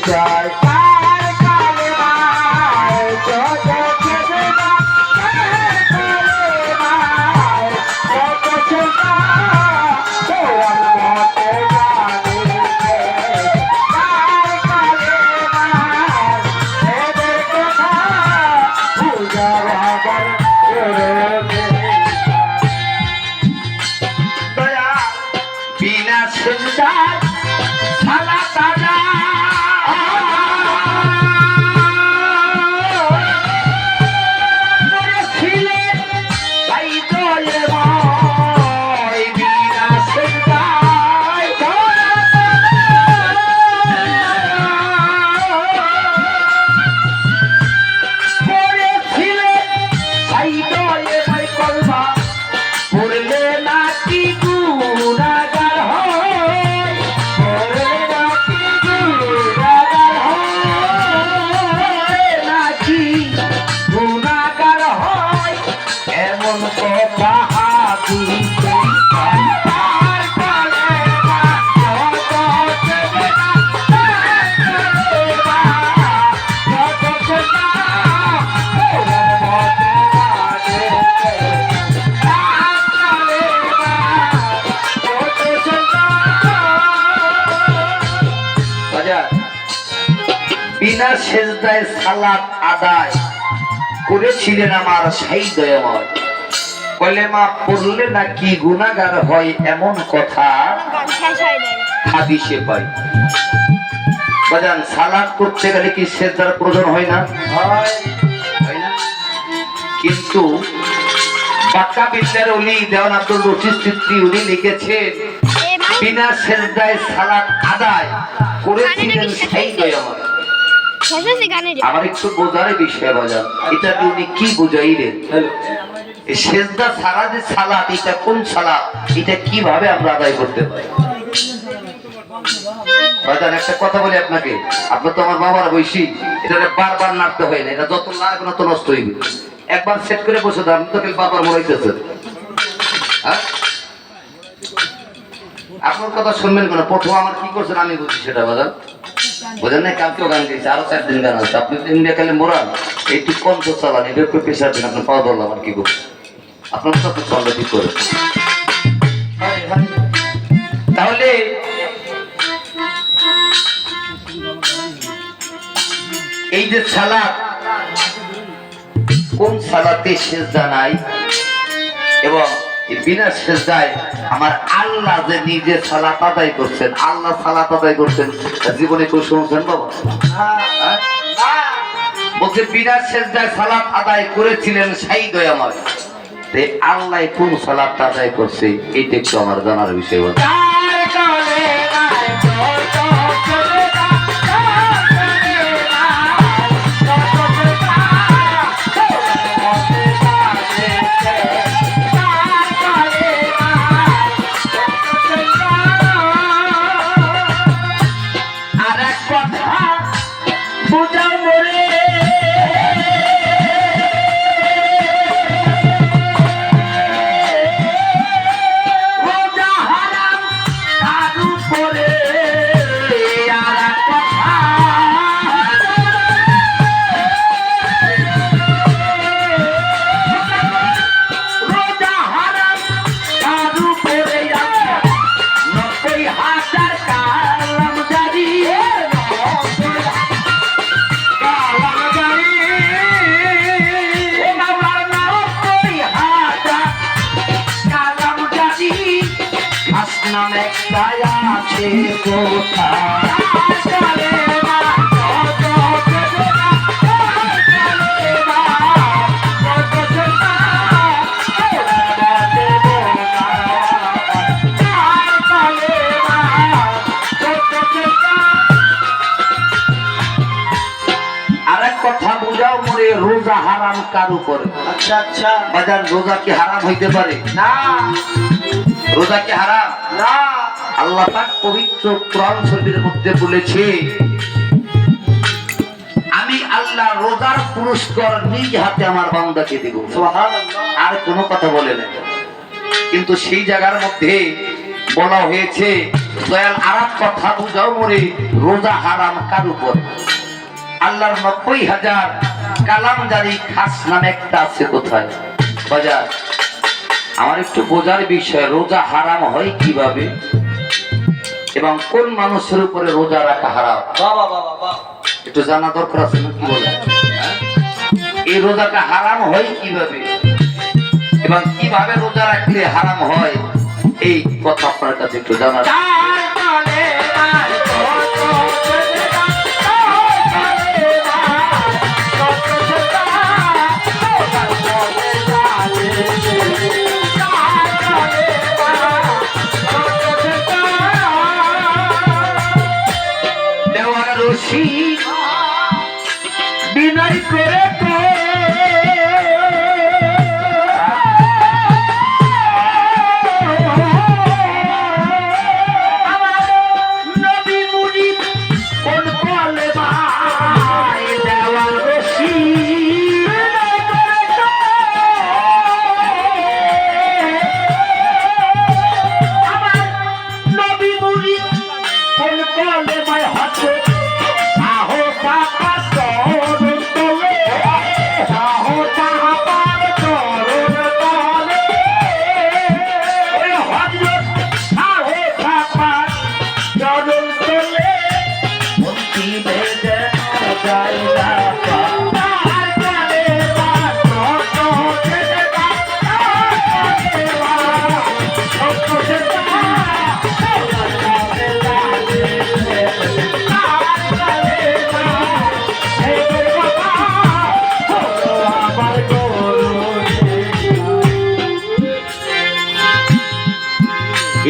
চায় বিনা সেজদায় সালাত আদায় করেছিলেন আমার সেই দয়াময় কলেমা পড়লে নাকি গুনাহগার হয় এমন কথা হাদিসে পাই। বাজান সালাত করতে গেলে কি সেজদার প্রয়োজন হয় না? হয় না। কিন্তু বাক্কা বিদ্যার ওলি দেওয়ান আব্দুল রশিদ সিদ্দিকী উনি লিখেছেন বিনা সেজদায় সালাত আদায় করেছিলেন সেই দয়াময়। আমার একটু বোঝার বিষয় বাজার এটা উনি কি বুঝাইলেন? সেজদা ছাড়া যে সালাত এটা কোন সালাত, এটা কিভাবে আমরা আদায় করতে পারি? বাজার একটা কথা বলি আপনাকে, আপনার তো আমার বাবার বয়সী, এটা বারবার নাড়তে হয় না, এটা যত নাড়বে তত নষ্ট হইবে। একবার সেট করে বসে দাম তো বারবার মনে হইতেছে। আপনার কথা শুনবেন কেন? প্রথম আমার কি করছেন আমি বুঝি সেটা বাজার বোঝেন না। কালকেও গান গেছে, আরো 4 দিন গান আছে। আপনি ইন্ডিয়া খেলে মোরান একটু কণ্ঠ চালান, এটা একটু পেশার দিন আপনার পাওয়া ধরলাম আর কি করবো। আপনার সাথে চলবে ঠিক করে। তাহলে এই যে সালাত, কোন সালাতে সেজদা নাই এবং বিনা সেজদায় আমার আল্লাহ যে নিজে সালাত আদায় করছেন, আল্লাহ সালাত আদায় করছেন জীবনে কেউ শুনছেন বাবা? বলছে বিনা সেজদায় সালাত আদায় করেছিলেন সেই দয়াময়। আল্লাহ কোন সালাত আদায় করছে এইটা একটু আমার জানার বিষয় বলে। রোজা হারাম কার উপরে? আচ্ছা আচ্ছা বাজার, রোজা কি হারাম হইতে পারে? না। রোজা কি হারাম? না। আল্লাহ পাক পবিত্র কোরআন শরীফের মধ্যে বলেছে আমি আল্লাহ রোজার পুরস্কার নিজ হাতে আমার বান্দাকে দেব। সুবহানাল্লাহ। আর কোনো কথা বলে না, কিন্তু সেই জায়গার মধ্যে বলা হয়েছে দয়াল আরাম কথা বুঝাও মরে, রোজা হারাম কার উপর? আল্লাহর 90,000 কালাম জারি খাস নাম একটা আছে কোথায়? বাজার আমার একটু বোঝার বিষয়, রোজা হারাম হয় কিভাবে এবং কোন মানুষের উপরে রোজা রাখা হারাম একটু জানা দরকার আছে না? কি বলে এই রোজাটা হারাম হয় কিভাবে এবং কিভাবে রোজা রাখলে হারাম হয়, এই কথা আপনার কাছে একটু জানা। বিনয় করে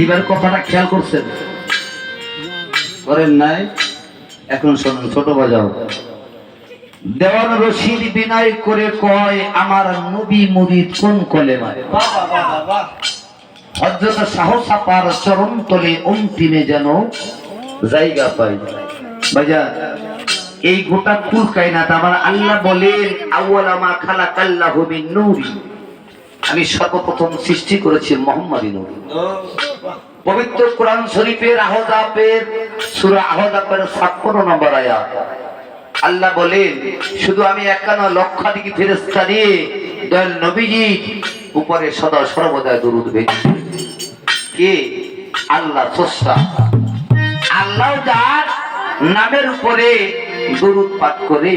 এইবার কথাটা খেয়াল করছেন? করেন নাই? এখন শোনেন, ছোট বাজাও। দেওয়ান রশিদ বিনয় করে কয়, আমার নবী মুরিদ কোন কলেমায়? হযরত শাহসাপার চরণ তলে অন্তিমে যেন জায়গা পাই। বাজার এই গোটা কুল কায়নাত আমার আল্লাহ বলেন, আউয়ালা মা খালাকাল্লাহু মিন নূরি, আমি সর্বপ্রথম সৃষ্টি করেছি মোহাম্মদী নূর। পবিত্র কোরআন শরীফের আহজাবের সূরা আহজাবের 56 নম্বর আয়াত আল্লাহ বলেন, শুধু আমি 51 লক্ষাধিক ফেরেশতা নিয়ে দয়াল নবীজি উপরে সদা সর্বদা দরুদ ভেজি। কে? আল্লাহ স্রষ্টা। আল্লাহ যার নামের উপরে দরুদ পাঠ করে,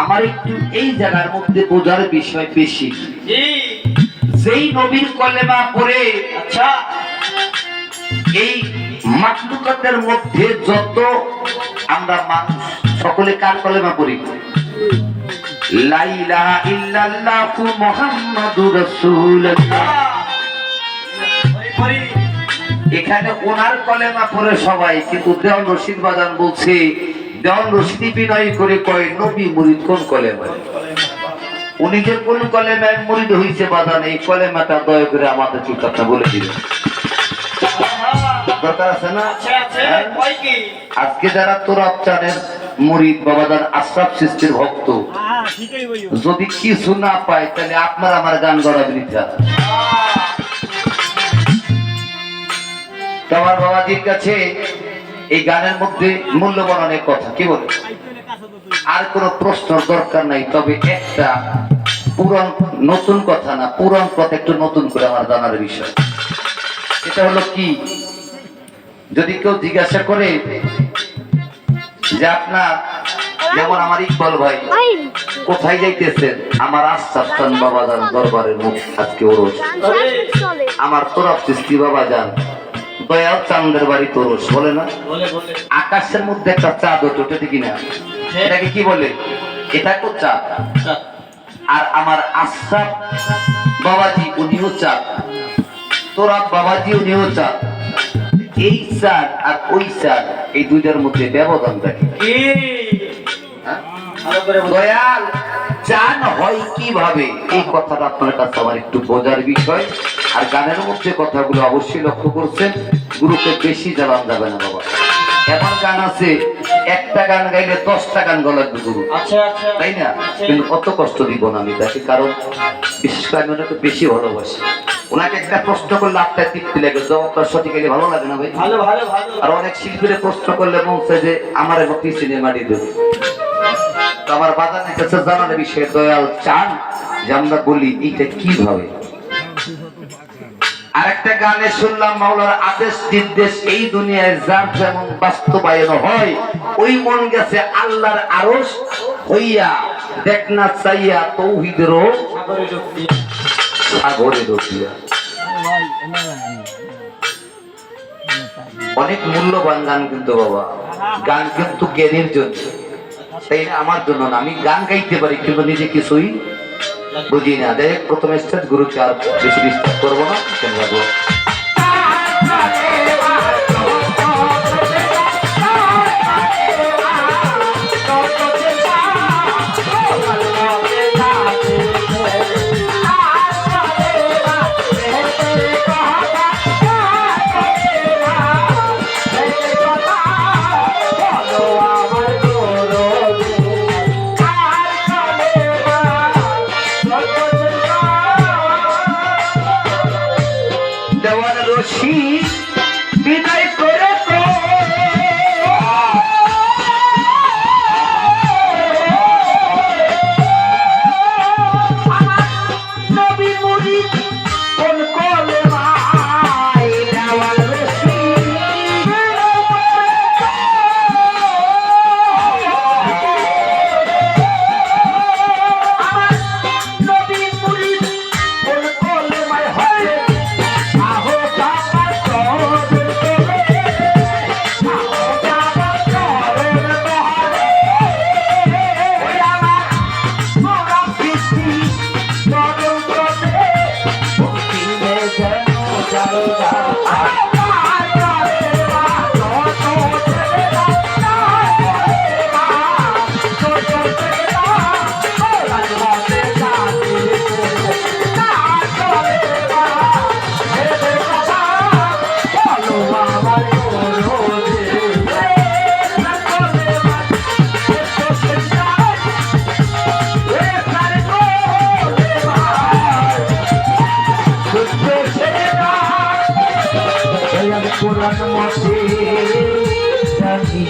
আমার একটু এই জায়গার মধ্যে বোঝার বিষয় বেশি। যেই নবীর কলেমা পড়ে, আচ্ছা এই মাখলুকাতের মধ্যে যত আমরা মানুষ সকলে কার কলেমা পড়ি? লা ইলাহা ইল্লাল্লাহু মুহাম্মাদুর রাসূলুল্লাহ। এখানে ওনার কলেমা পড়ে সবাই, কিন্তু দেওয়ান রশিদ বাজান বলছে, দেওয়ান রশিদ বিনয় করে কয়, নবী মুরিদ কোন কলেমা? উনি যে কোন কলেমায় মুরিদ হইছে বাজান, এই কলেমাটা দয়া করে আমাদের কথা বলে দিবেন। দরকার আছে না? আজকে যারা তোরাব চানের মুরিদ বাবাজান, আশরাফ সৃষ্টির ভক্ত, যদি কিছু না পায় তাহলে আপনার আমার গান গড়া বৃথা। তোমার বাবাজির কাছে এই গানের মধ্যে মূল্যবান অনেক কথা, কি বলে? আর কোনো প্রশ্নের দরকার নাই, তবে একটা পুরান নতুন কথা না, পুরান কথা একটু নতুন করে আমার জানার বিষয়। এটা হলো কি, যদি কেউ জিজ্ঞাসা করে যে আপনার, যেমন আমার ইকবাল ভাই কোথায় যাইতেছেন, আমার আস্তান বাবা যান দরবারের মুখ আজকে ওরস, আমার তোরাব সৃষ্টি বাবা যান দয়াল চাঁদের বাড়ি তোরস, বলে না? আকাশের মধ্যে একটা চাঁদ ওঠে, ঠিক না? এটাকে কি বলে? এটা তো চাঁদ। আর আমার আশরাফ বাবাজি উনিও চাঁদ, তোরাব বাবাজি উনিও চাঁদ। এই চাঁদ আর ওই চাঁদ, এই দুইটার মধ্যে ব্যবধান দেখে। দয়াল চাঁদ হয় কিভাবে, এই কথাটা আপনার কাছে আমার একটু বোঝার বিষয়। আর গানের মধ্যে কথাগুলো অবশ্যই লক্ষ্য করছেন, গ্রুপে বেশি জ্বালান যাবে না বাবা। এমন গান আছে একটা গান গাইলে 10টা গান গলার গুরু, তাই না? কিন্তু অত কষ্ট দিব না আমি তাকে, কারণ বিশেষ করে আমি ওনাকে বেশি ভালোবাসি। ওনাকে একটা প্রশ্ন করলে আপনার তৃপ্তি লাগে, জবাবটা সঠিক হলে ভালো লাগে না ভাই? ভালো ভালো ভালো। আর অনেক শিল্পীরা প্রশ্ন করলে মন চায় যে আমার মতো সিনেমা দিয়ে দেবে। তো আমার বাজানের কাছে জানার বিষয়ে দয়াল চান যে আমরা বলি এইটা কিভাবে। আরেকটা গানে শুনলাম মাওলার আদেশ নির্দেশ এই দুনিয়ায় যার যেমন বাস্তবায়ন হয়, ওই মন গেছে আল্লাহর আরশ হইয়া, দেখ না চাইয়া তৌহিদের সাগরে ডুবিয়া। অনেক মূল্যবান গান কিন্তু বাবা, গান কিন্তু জ্ঞানের জন্য, তাই না? আমার জন্য না। আমি গান গাইতে পারি কিন্তু নিজে কিছুই বুঝি না। দেখ প্রথমে স্টেজ গুরুকে আর বেশি ডিস্টার্ব করবো না, কেন রাখবো। দেওয়ার রশি বিদায় করে তো নবী মুড়ি কোন কলে ভাই, দেওয়ার রশি নবী মুড়ি কোন কলে ভাই হয়। কোরআন মতে জানি